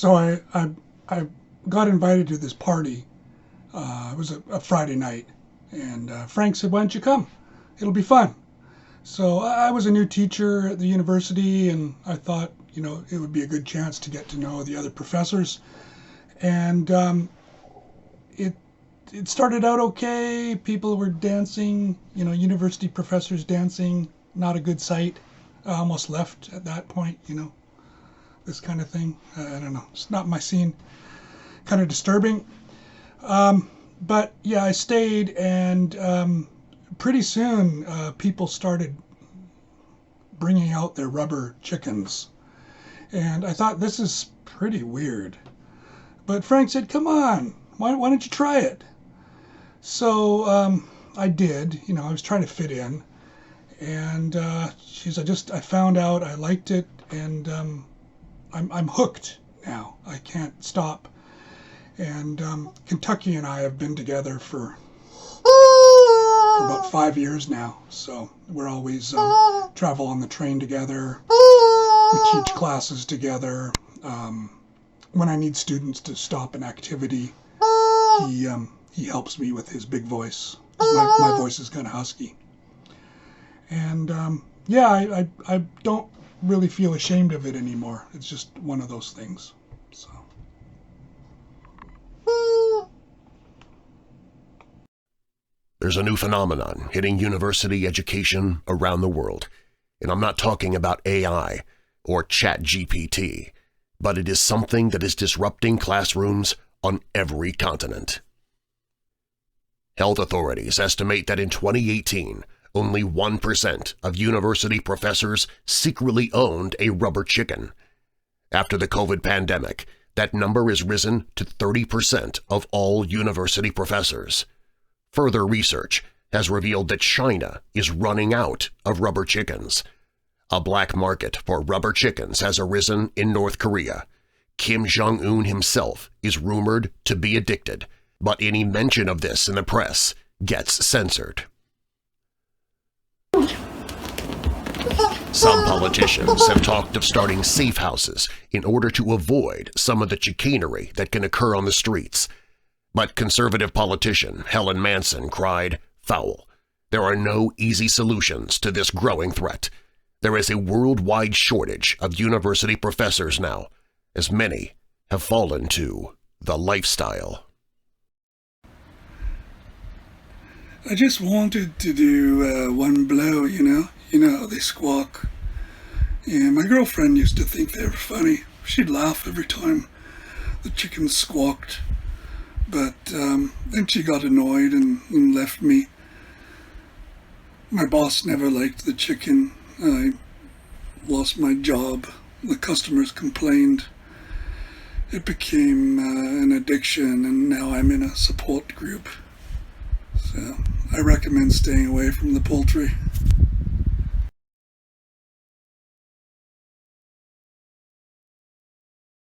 So I got invited to this party. It was a Friday night, and Frank said, "Why don't you come? It'll be fun." So I was a new teacher at the university, and I thought, it would be a good chance to get to know the other professors. And it it started out okay. People were dancing, university professors dancing. Not a good sight. I almost left at that point, this kind of thing. I don't know. It's not my scene. Kind of disturbing. But yeah, I stayed, and pretty soon people started bringing out their rubber chickens. And I thought, this is pretty weird. But Frank said, "Come on, why don't you try it?" So I did. I was trying to fit in. And I found out I liked it, and I'm hooked now. I can't stop. And Kentucky and I have been together for about 5 years now. So we're always travel on the train together. We teach classes together. When I need students to stop an activity, he helps me with his big voice. My voice is kind of husky. And yeah, I don't really feel ashamed of it anymore. It's just one of those things. So. There's a new phenomenon hitting university education around the world, and I'm not talking about AI or ChatGPT, but it is something that is disrupting classrooms on every continent. Health authorities estimate that in 2018, only 1% of university professors secretly owned a rubber chicken. After the COVID pandemic, that number has risen to 30% of all university professors. Further research has revealed that China is running out of rubber chickens. A black market for rubber chickens has arisen in North Korea. Kim Jong-un himself is rumored to be addicted, but any mention of this in the press gets censored. Some politicians have talked of starting safe houses in order to avoid some of the chicanery that can occur on the streets. But conservative politician Helen Manson cried, "Foul. There are no easy solutions to this growing threat. There is a worldwide shortage of university professors now, as many have fallen to the lifestyle." I just wanted to do one blow, how they squawk. And my girlfriend used to think they were funny. She'd laugh every time the chickens squawked. But then she got annoyed and left me. My boss never liked the chicken. I lost my job. The customers complained. It became an addiction, and now I'm in a support group. So I recommend staying away from the poultry.